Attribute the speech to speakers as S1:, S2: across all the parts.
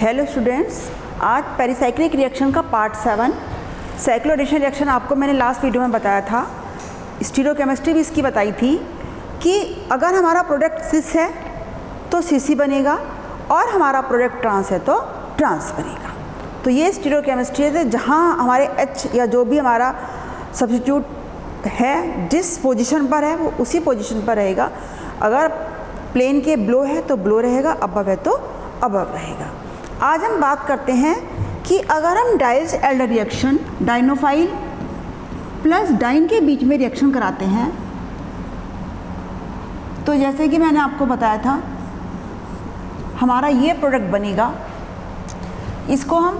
S1: Hello students, आज pericyclic reaction का part 7 cycloaddition reaction आपको मैंने लास्ट वीडियो में बताया था। स्टीरियोकेमिस्ट्री भी इसकी बताई थी कि अगर हमारा प्रोडक्ट सिस है तो सिस बनेगा और हमारा प्रोडक्ट ट्रांस है तो ट्रांस बनेगा। तो ये स्टीरियोकेमिस्ट्री है, जहाँ हमारे H या जो भी हमारा सब्स्टिट्यूट है जिस पोजीशन पर है वो उसी पोजीशन पर रहेगा। अगर प्लेन के ब्लो है तो ब्लो रहेगा, अबव है तो अबव रहेगा। आज हम बात करते हैं कि अगर हम Diels Alder reaction dienophile plus diene के बीच में रिएक्शन कराते हैं तो जैसे कि मैंने आपको बताया था हमारा ये प्रोडक्ट बनेगा। इसको हम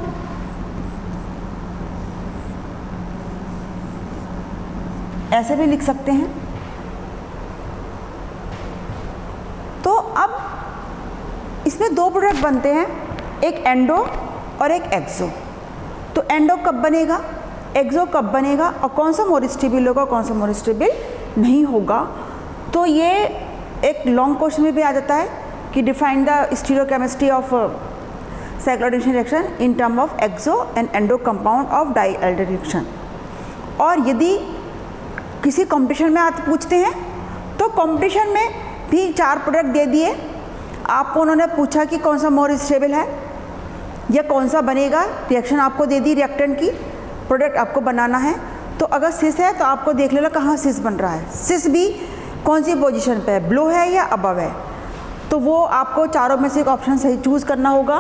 S1: ऐसे भी लिख सकते हैं। तो अब इसमें दो प्रोडक्ट बनते हैं, एक एंडो और एक एक्सो। तो एंडो कब बनेगा, एक्सो कब बनेगा और कौन सा मोर स्टेबल होगा, कौन सा मोर स्टेबल नहीं होगा। तो ये एक लॉन्ग क्वेश्चन में भी आ जाता है कि define the stereochemistry of cycloaddition reaction in term of exo and endo compound of डाई एल्डर रिएक्शन। और यदि किसी कंपटीशन में आप पूछते हैं तो कंपटीशन में भी 4 प्रोडक्ट दे दिए, आपको उन्होंने पूछा कि कौन सा मोर स्टेबल है या कौन सा बनेगा, रिएक्शन आपको दे दी, रिएक्टेंट की प्रोडक्ट आपको बनाना है। तो अगर सिस है तो आपको देख लेना कहाँ सिस बन रहा है, सिस भी कौन सी पोजीशन पे है, ब्लो है या अबव है। तो वो आपको चारों में से एक ऑप्शन सही चूज़ करना होगा।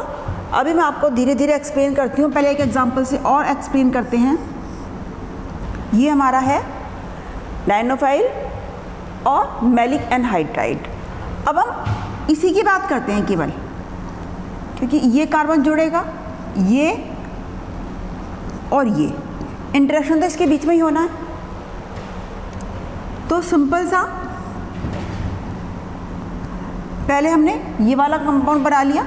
S1: अभी मैं आपको धीरे धीरे एक्सप्लेन करती हूँ, पहले एक एग्जाम्पल से और एक्सप्लेन करते हैं। ये हमारा है डाइनोफाइल और मैलिक एनहाइड्राइड। अब हम इसी की बात करते हैं केवल, क्योंकि ये कार्बन जुड़ेगा, ये और ये इंटरेक्शन तो इसके बीच में ही होना है। तो सिंपल सा पहले हमने ये वाला कंपाउंड बना लिया,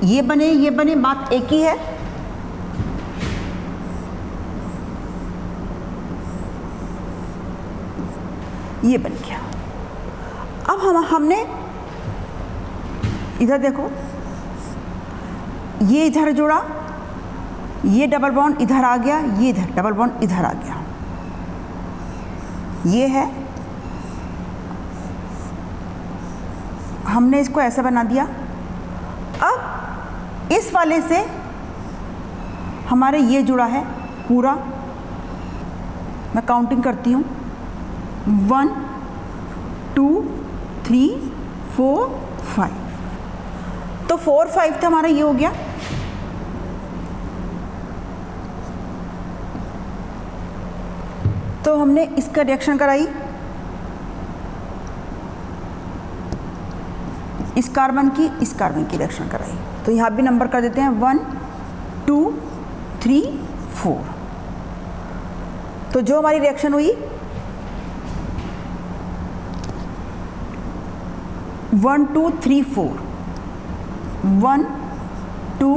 S1: ये बने, बात एक ही है। ये बन गया। अब हमने इधर देखो, ये इधर जोड़ा, ये डबल बॉन्ड इधर आ गया, ये इधर डबल बॉन्ड इधर आ गया, ये है। हमने इसको ऐसा बना दिया। अब इस वाले से हमारे ये जुड़ा है पूरा। मैं काउंटिंग करती हूँ, 1 2 3 4 5। तो 4 5 तो हमारा ये हो गया। तो हमने इसका रिएक्शन कराई, इस कार्बन की रिएक्शन कराई। तो यहाँ भी नंबर कर देते हैं 1 2 3 4। तो जो हमारी रिएक्शन हुई 1 2 3 4, 1 2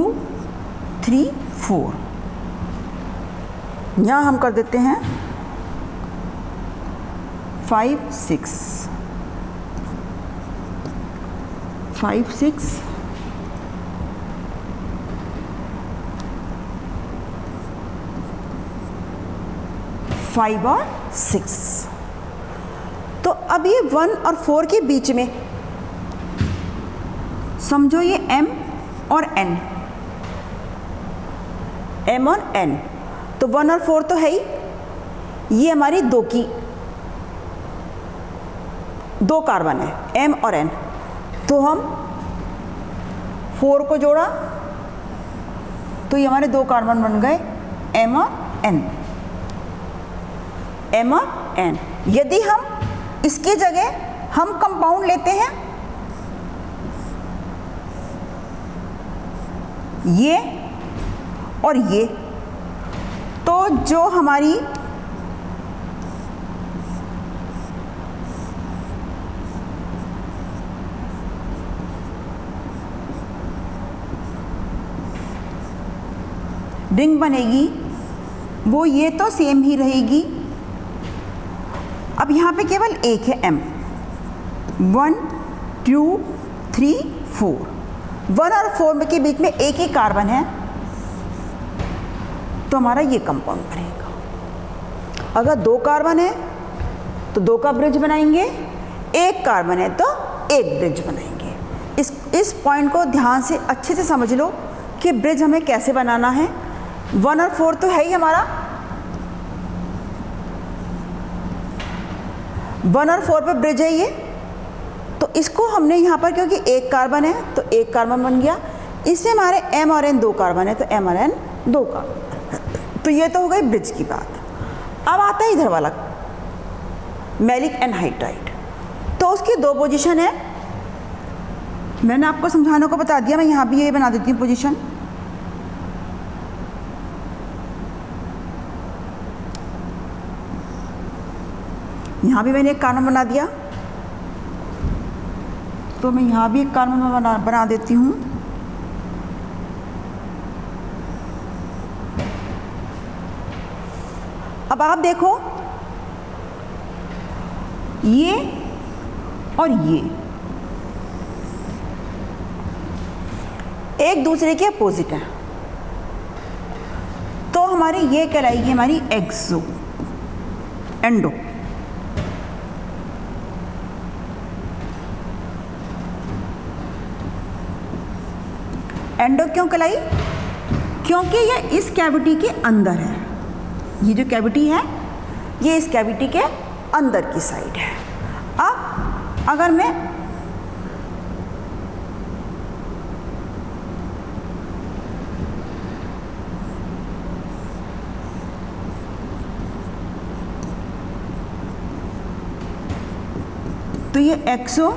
S1: 3 4। यहाँ हम कर देते हैं 5 6 5 6 5 और 6। तो अब ये 1 और 4 के बीच में समझो ये M और N, M और N। तो 1 और 4 तो है ही, ये हमारी दो कार्बन है, M और N। तो हम 4 को जोड़ा तो ये हमारे 2 कार्बन बन गए, M और N, M और N। यदि हम इसकी जगह हम कंपाउंड लेते हैं ये और ये, तो जो हमारी रिंग बनेगी वो ये तो सेम ही रहेगी। अब यहाँ पे केवल एक है M, 1 2 3 4। 1 और 4 के बीच में एक ही कार्बन है तो हमारा ये कंपाउंड बनेगा। अगर 2 कार्बन है तो 2 का ब्रिज बनाएंगे, 1 कार्बन है तो 1 ब्रिज बनाएंगे। इस पॉइंट को ध्यान से अच्छे से समझ लो कि ब्रिज हमें कैसे बनाना है। 1 और 4 तो है ही हमारा, 1 और 4 पे ब्रिज है ये, तो इसको हमने यहाँ पर क्योंकि 1 कार्बन है तो 1 कार्बन बन गया। इससे हमारे M और N 2 कार्बन है तो M और N 2 कार्बन। तो ये तो हो गई ब्रिज की बात। अब आता है इधर वाला मैलिक एनहाइड्राइड, तो उसकी 2 पोजीशन है। मैंने आपको समझाने को बता दिया, मैं यहाँ भी ये बना देती हूँ पोजीशन। यहाँ भी मैंने एक कार्बन बना दिया, तो मैं यहाँ भी एक कार्बन बना देती हूँ। अब आप देखो ये और ये एक दूसरे के अपोजिट हैं, तो हमारी ये कहलाएगी हमारी एक्सो एंडो। एंडो क्यों कहलाई? क्योंकि ये इस कैविटी के अंदर है। ये जो कैविटी है ये इस कैविटी के अंदर की साइड है। अब अगर मैं तो ये एक्सो,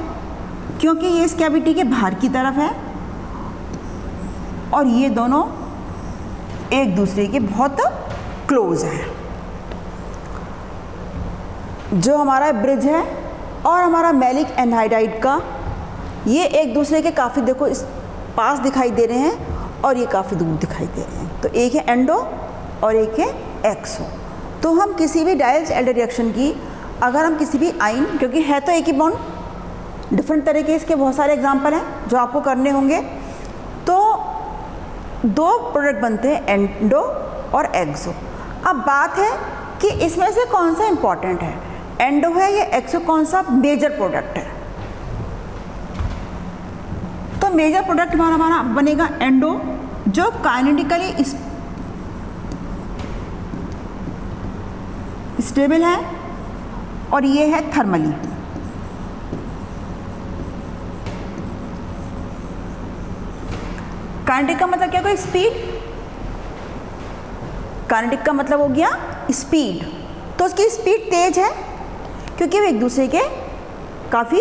S1: क्योंकि ये इस कैविटी के बाहर की तरफ है और ये दोनों एक दूसरे के बहुत क्लोज हैं। जो हमारा ब्रिज है और हमारा मैलिक एनहाइड्राइड का, ये एक दूसरे के काफ़ी देखो इस पास दिखाई दे रहे हैं और ये काफ़ी दूर दिखाई दे रहे हैं। तो एक है एंडो और एक है एक्सो। तो हम किसी भी डायल्स एल्डर रिएक्शन की, अगर हम किसी भी आइन, क्योंकि है तो एक ही बॉन्ड, डिफरेंट तरह के इसके बहुत सारे एग्जाम्पल हैं जो आपको करने होंगे, तो 2 प्रोडक्ट बनते हैं एंडो और एक्सो। अब बात है कि इसमें से कौन सा इंपॉर्टेंट है, एंडो है या एक्सो, कौन सा मेजर प्रोडक्ट है। तो मेजर प्रोडक्ट हमारा बनेगा एंडो, जो काइनेटिकली स्टेबल है और ये है थर्मली। काइनेटिक का मतलब क्या होगा? स्पीड। काइनेटिक का मतलब हो गया स्पीड। तो उसकी स्पीड तेज है क्योंकि वो एक दूसरे के काफ़ी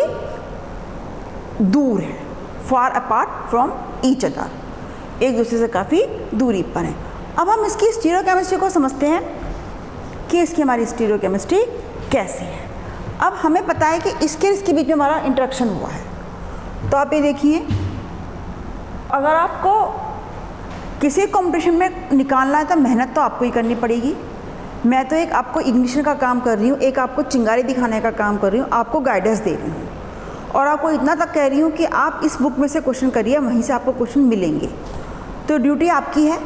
S1: दूर है, far apart from each other, एक दूसरे से काफ़ी दूरी पर है। अब हम इसकी स्टीरियोकेमिस्ट्री को समझते हैं कि इसकी हमारी स्टीरियोकेमिस्ट्री कैसी है। अब हमें पता है कि इसके बीच में हमारा इंटरेक्शन हुआ है। तो आप ये देखिए, अगर आपको किसी कंपटीशन में निकालना है तो मेहनत तो आपको ही करनी पड़ेगी। मैं तो एक आपको इग्निशन का काम कर रही हूँ, एक आपको चिंगारी दिखाने का काम कर रही हूँ, आपको गाइडेंस दे रही हूँ और आपको इतना तक कह रही हूँ कि आप इस बुक में से क्वेश्चन करिए, वहीं से आपको क्वेश्चन मिलेंगे। तो ड्यूटी आपकी है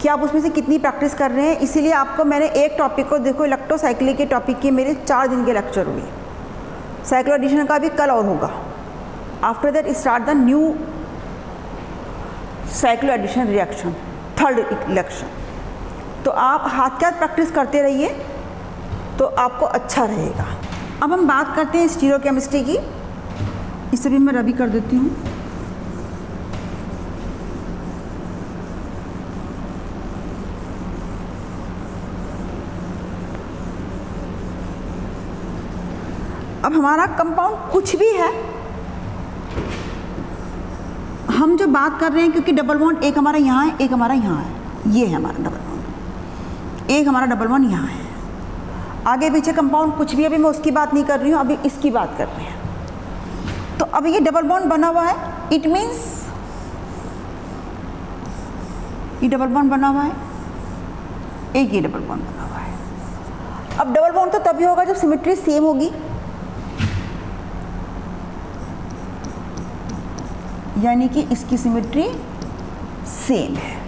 S1: कि आप उसमें से कितनी प्रैक्टिस कर रहे हैं। इसीलिए आपको मैंने एक टॉपिक को, देखो इलेक्ट्रोसाइक्लिक के टॉपिक के मेरे 4 दिन के लेक्चर हुए, साइक्लो एडिशन का भी कल और होगा। After that start the new cyclo addition reaction, 3rd election. तो आप हाथ के हाथ प्रैक्टिस करते रहिए तो आपको अच्छा रहेगा। अब हम बात करते हैं स्टीरियोकेमिस्ट्री की। इसे भी मैं रबी कर देती हूँ। अब हमारा कंपाउंड कुछ भी है, हम जो बात कर रहे हैं, क्योंकि डबल बॉन्ड एक हमारा यहाँ है, एक हमारा यहाँ है, ये है हमारा डबल बॉन्ड, एक हमारा डबल बॉन्ड यहाँ है। आगे पीछे कंपाउंड कुछ भी, अभी मैं उसकी बात नहीं कर रही हूँ, अभी इसकी बात कर रहे हैं। तो अब ये डबल बॉन्ड बना हुआ है, इट मीन्स ये डबल बॉन्ड बना हुआ है, एक ये डबल बॉन्ड बना हुआ है। अब डबल बॉन्ड तो तभी होगा जब सिमेट्री सेम होगी। यानी कि इसकी सिमेट्री सेम है।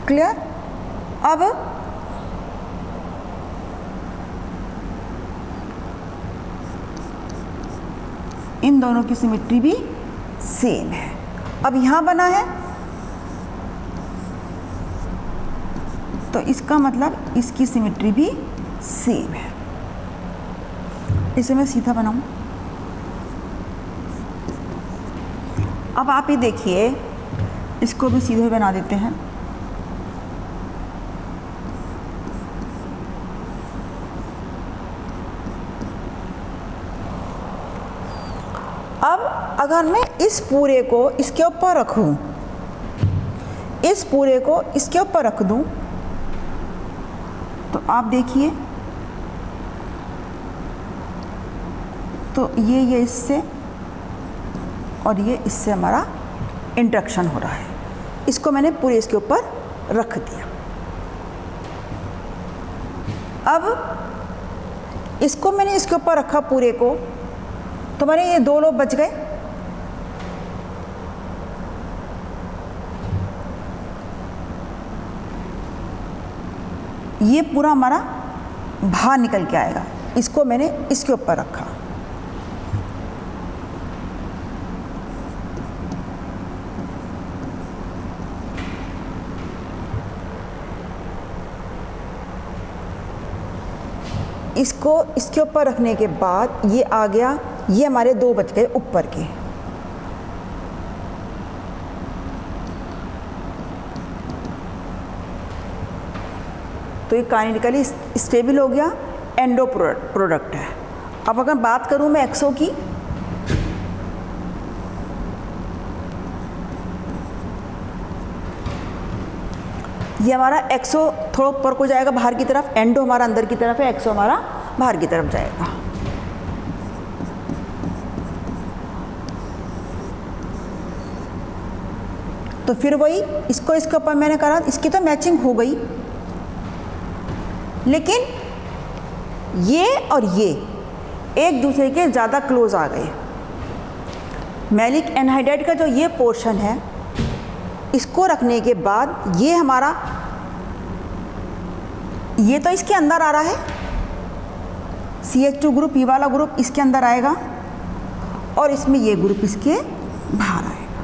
S1: क्लियर? अब इन दोनों की सिमेट्री भी सेम है। अब यहां बना है तो इसका मतलब इसकी सिमेट्री भी सेम है। इसे मैं सीधा बनाऊं। अब आप ये देखिए, इसको भी सीधे बना देते हैं। अब अगर मैं इस पूरे को इसके ऊपर रखूं, इस पूरे को इसके ऊपर रख दूं, तो आप देखिए, तो ये इससे और ये इससे हमारा इंटरेक्शन हो रहा है। इसको मैंने पूरे इसके ऊपर रख दिया। अब इसको मैंने इसके ऊपर रखा पूरे को, तो मैंने ये दो लोग बच गए। ये पूरा हमारा बाहर निकल के आएगा। इसको मैंने इसके ऊपर रखा। इसको इसके ऊपर रखने के बाद ये आ गया, ये हमारे दो बच गए ऊपर के। तो ये काइनेटिकली स्टेबल हो गया, एंडो प्रोडक्ट है। अब अगर बात करूं मैं एक्सो की, ये हमारा एक्सो थोड़ा ऊपर को जाएगा बाहर की तरफ, एंडो हमारा अंदर की तरफ है, एक्सो हमारा बाहर की तरफ जाएगा। तो फिर वही इसको इसके ऊपर मैंने करा, इसकी तो मैचिंग हो गई, लेकिन ये और ये एक दूसरे के ज़्यादा क्लोज आ गए। मैलिक एनहाइड्राइड का जो ये पोर्शन है, इसको रखने के बाद ये हमारा, ये तो इसके अंदर आ रहा है, CH2 ग्रुप, ये वाला ग्रुप इसके अंदर आएगा और इसमें ये ग्रुप इसके बाहर आएगा।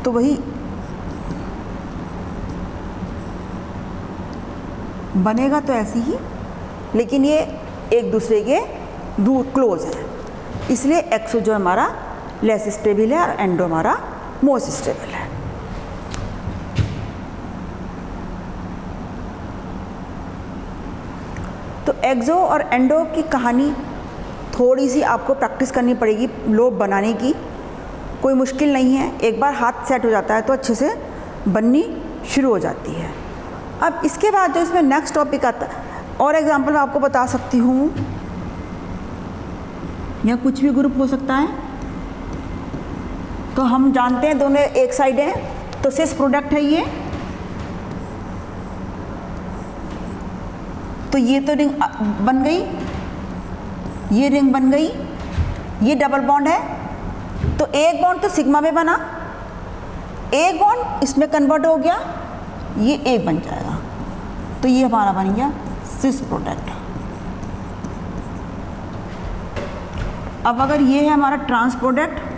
S1: तो वही बनेगा तो ऐसी ही, लेकिन ये एक दूसरे के दूर क्लोज है, इसलिए एक्सो जो हमारा लेस स्टेबल है और एंडो हमारा मोस्ट स्टेबल है। तो एक्सो और एंडो की कहानी थोड़ी सी आपको प्रैक्टिस करनी पड़ेगी लोब बनाने की, कोई मुश्किल नहीं है। एक बार हाथ सेट हो जाता है तो अच्छे से बननी शुरू हो जाती है। अब इसके बाद जो इसमें नेक्स्ट टॉपिक आता है, और एग्जांपल मैं आपको बता सकती हूँ, या कुछ भी ग्रुप हो सकता है। तो हम जानते हैं दोनों एक साइड है, तो सिस प्रोडक्ट है ये। तो ये तो रिंग बन गई, ये रिंग बन गई, ये डबल बॉन्ड है। तो एक बॉन्ड तो सिग्मा में बना, एक बॉन्ड इसमें कन्वर्ट हो गया, ये एक बन जाएगा। तो ये हमारा बन गया सिस प्रोडक्ट। अब अगर ये है हमारा ट्रांस प्रोडक्ट,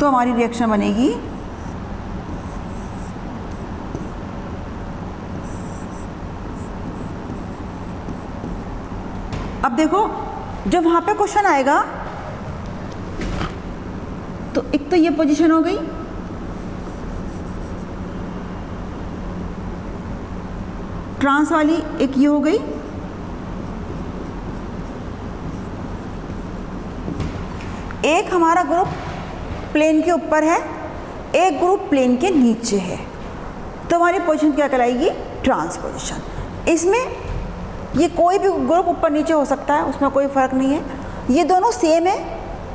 S1: तो हमारी रिएक्शन बनेगी अब देखो जब वहां पे क्वेश्चन आएगा तो एक तो ये पोजीशन हो गई, ट्रांस वाली एक ये हो गई, एक हमारा ग्रुप प्लेन के ऊपर है, एक ग्रुप प्लेन के नीचे है। तो हमारी पोजीशन क्या कहलाएगी? Trans position. इसमें ये कोई भी ग्रुप ऊपर नीचे हो सकता है, उसमें कोई फ़र्क नहीं है, ये दोनों सेम है,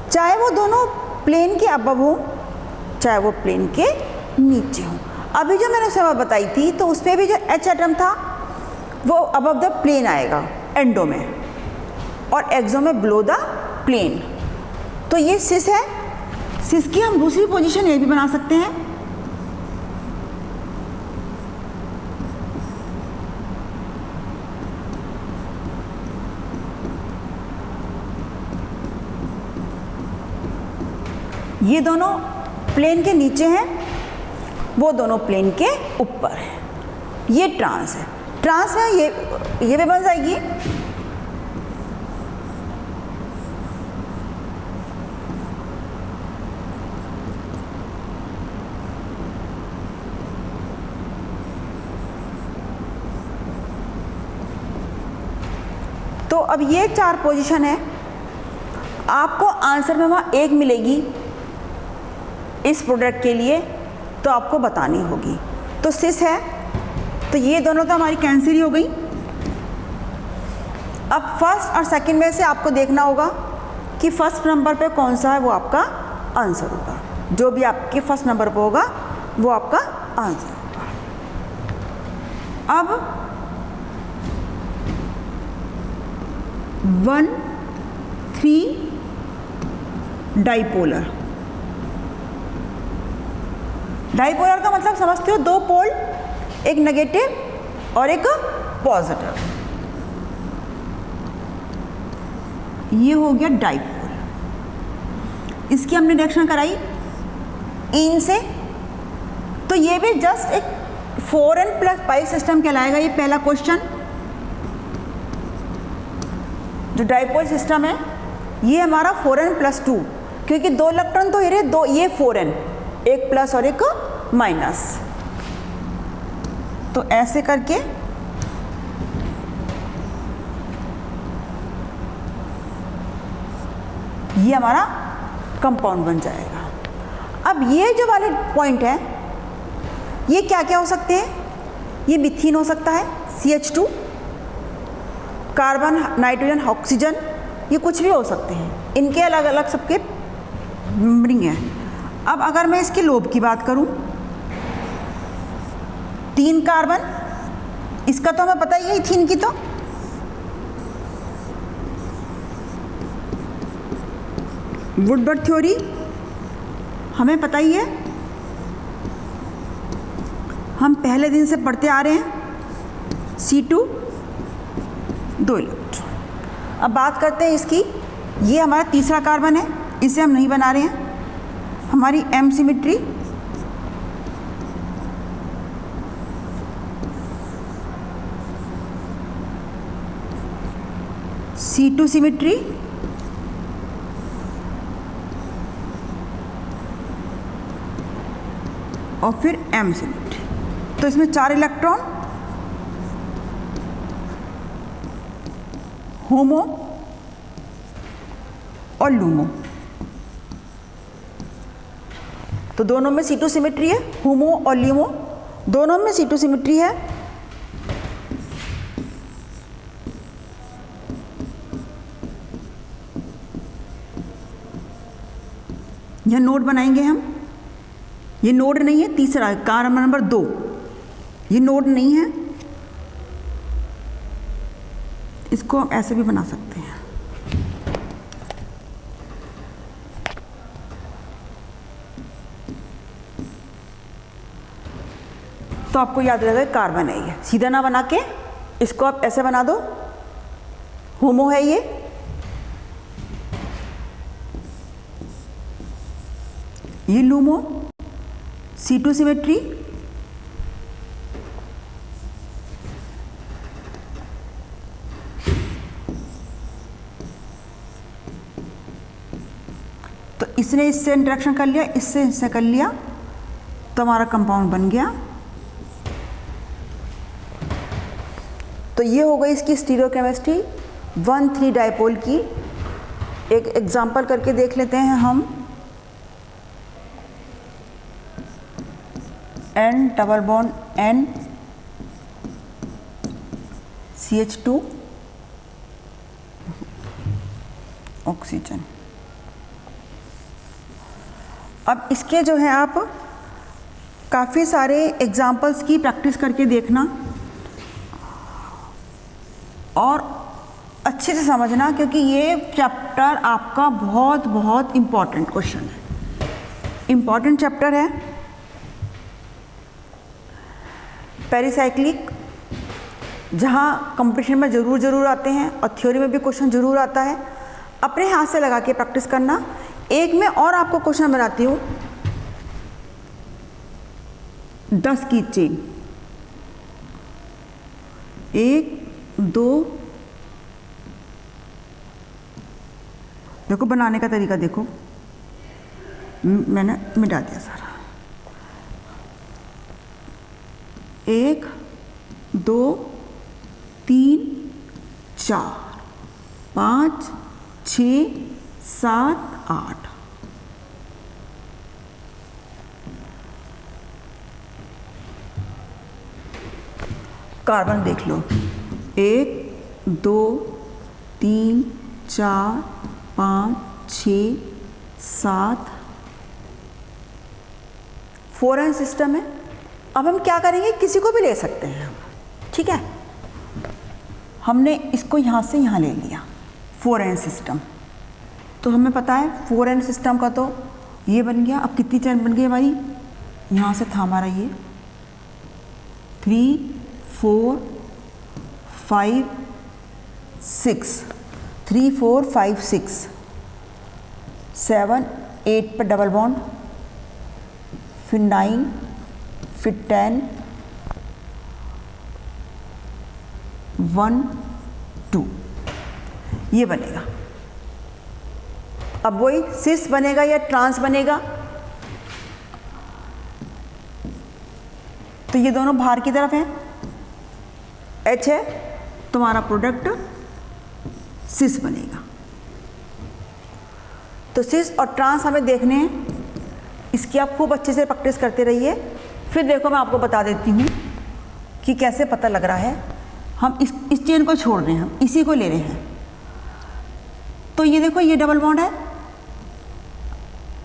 S1: चाहे वो दोनों प्लेन के अबव हो चाहे वो प्लेन के नीचे हो। अभी जो मैंने समय बताई थी तो उसमें भी जो H एटम था वो अबव द प्लेन आएगा एंडो में, और एक्सो में बिलो द प्लेन। तो ये सिस है। सिस की हम दूसरी पोजीशन ये भी बना सकते हैं, ये दोनों प्लेन के नीचे हैं, वो दोनों प्लेन के ऊपर है। ये ट्रांस है। ट्रांस में ये भी बन जाएगी। तो अब ये 4 पोजीशन है। आपको आंसर में वहाँ 1 मिलेगी इस प्रोडक्ट के लिए, तो आपको बतानी होगी। तो सिस है, तो ये दोनों तो हमारी कैंसिल ही हो गई। अब फर्स्ट और सेकंड में से आपको देखना होगा कि फर्स्ट नंबर पे कौन सा है, वो आपका आंसर होगा। जो भी आपके फर्स्ट नंबर पे होगा वो आपका आंसर होगा। अब 1 3 डाइपोलर। डाइपोलर का मतलब समझते हो, 2 पोल, एक नेगेटिव और एक पॉजिटिव। ये हो गया डाइपोल। इसकी हमने रिएक्शन कराई इन से, तो ये भी जस्ट एक 4n+π सिस्टम कहलाएगा। ये पहला क्वेश्चन जो डाइपोल सिस्टम है ये हमारा 4n+2, क्योंकि 2 इलेक्ट्रॉन तो ये 2, ये 4n, एक प्लस और एक माइनस। तो ऐसे करके ये हमारा कंपाउंड बन जाएगा। अब ये जो वाले पॉइंट है ये क्या क्या हो सकते हैं? ये मिथीन हो सकता है, CH2, कार्बन, नाइट्रोजन, ऑक्सीजन, ये कुछ भी हो सकते हैं। इनके अलग अलग सबके नंबरिंग है। अब अगर मैं इसके लोब की बात करूं, 3 कार्बन, इसका तो हमें पता ही है इथीन की, तो वुडवर्ड थ्योरी हमें पता ही है, हम पहले दिन से पढ़ते आ रहे हैं। C2 2 electron. अब बात करते हैं इसकी। ये हमारा तीसरा कार्बन है, इसे हम नहीं बना रहे हैं। हमारी M सिमेट्री, C2 सिमेट्री, और फिर M सिमेट्री। तो इसमें 4 इलेक्ट्रॉन, होमो और लूमो। तो दोनों में C2 सिमेट्री है, होमो और लूमो दोनों में C2 सिमेट्री है। यह नोड बनाएंगे हम। ये नोड नहीं है, तीसरा कार्बन नंबर 2, ये नोड नहीं है, इसको हम ऐसे भी बना सकते हैं। तो आपको याद रहेगा कार्बन है, ये सीधा ना बना के इसको आप ऐसे बना दो, होमो है ये लूमो, C2 सिमेट्री, तो इसने इससे इंटरेक्शन कर लिया, इससे कर लिया, तो हमारा कंपाउंड बन गया। तो ये हो गई इसकी स्टीरियोकेमिस्ट्री 1,3 डाइपोल की। एक एग्जांपल करके देख लेते हैं हम। N double bond N, CH2, oxygen. अब इसके जो है आप काफ़ी सारे एग्जाम्पल्स की प्रैक्टिस करके देखना और अच्छे से समझना, क्योंकि ये चैप्टर आपका बहुत बहुत इम्पॉर्टेंट क्वेश्चन है, इम्पॉर्टेंट चैप्टर है। पेरिसाइक्लिक जहाँ कंपटीशन में ज़रूर आते हैं और थ्योरी में भी क्वेश्चन ज़रूर आता है। अपने हाथ से लगा के प्रैक्टिस करना। एक में और आपको क्वेश्चन बनाती हूँ, 10 की चेन, 1 2, देखो बनाने का तरीका देखो, मैंने मिटा दिया सारा। 1 2 3 4 5 6 7 8। कार्बन देख लो, 1 2 3 4 5 6 7, 4n सिस्टम है। अब हम क्या करेंगे, किसी को भी ले सकते हैं हम, ठीक है। हमने इसको यहाँ से यहाँ ले लिया 4n सिस्टम, तो हमें पता है 4n सिस्टम का तो ये बन गया। अब कितनी चेन बन गई हमारी, यहाँ से था हमारा ये 3 4 5 6, 3 4 5 6 7 8 पर डबल बॉन्ड, फिर 9, फिर 10, 1 2, ये बनेगा। अब वही सिस बनेगा या ट्रांस बनेगा, तो ये दोनों बाहर की तरफ हैं, H है, तुम्हारा प्रोडक्ट सिस बनेगा। तो सिस और ट्रांस हमें देखने हैं, इसकी आप खूब अच्छे से प्रैक्टिस करते रहिए। फिर देखो मैं आपको बता देती हूँ कि कैसे पता लग रहा है। हम इस चेन को छोड़ रहे हैं, हम इसी को ले रहे हैं। तो ये देखो, ये डबल बॉन्ड है,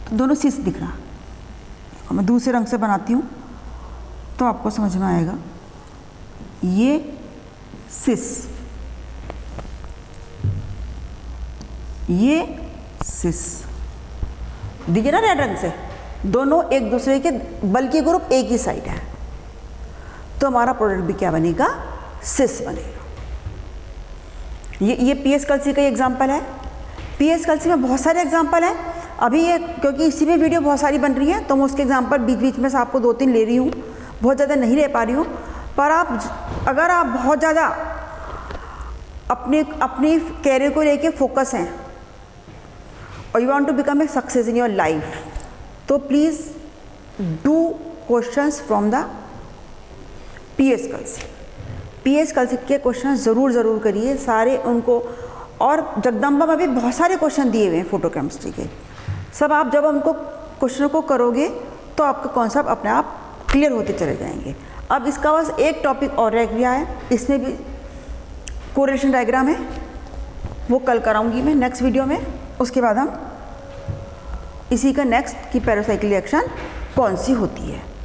S1: तो दोनों सिस दिख रहा। मैं दूसरे रंग से बनाती हूँ तो आपको समझ में आएगा। ये सिस, ये सिस, दिखे ना रेड रंग से, दोनों एक दूसरे के, बल्कि ग्रुप एक ही साइड है, तो हमारा प्रोडक्ट भी क्या बनेगा, सिस बनेगा। ये पीएस कल्सी का एग्जाम्पल है। पीएस कल्सी में बहुत सारे एग्जाम्पल हैं। अभी ये क्योंकि इसी में वीडियो बहुत सारी बन रही है, तो मैं उसके एग्जाम्पल बीच बीच में से आपको 2-3 ले रही हूँ, बहुत ज़्यादा नहीं ले पा रही हूँ। पर अगर आप बहुत ज़्यादा अपने कैरियर को लेके फोकस हैं और you want to become a success in your life, तो please do questions from the PS Kalsi. PS Kalsi के क्वेश्चन ज़रूर करिए सारे उनको। और जगदम्बा में भी बहुत सारे क्वेश्चन दिए हुए हैं फोटोकेमिस्ट्री के, सब आप जब उनको क्वेश्चनों को करोगे तो आपका कॉन्सेप्ट अपने आप क्लियर होते चले जाएंगे। अब इसका बस एक टॉपिक और रह गया है, इसमें भी कोरिलेशन डायग्राम है, वो कल कराऊंगी मैं नेक्स्ट वीडियो में। उसके बाद हम इसी का नेक्स्ट की पेरिसाइक्लिक रिएक्शन कौन सी होती है।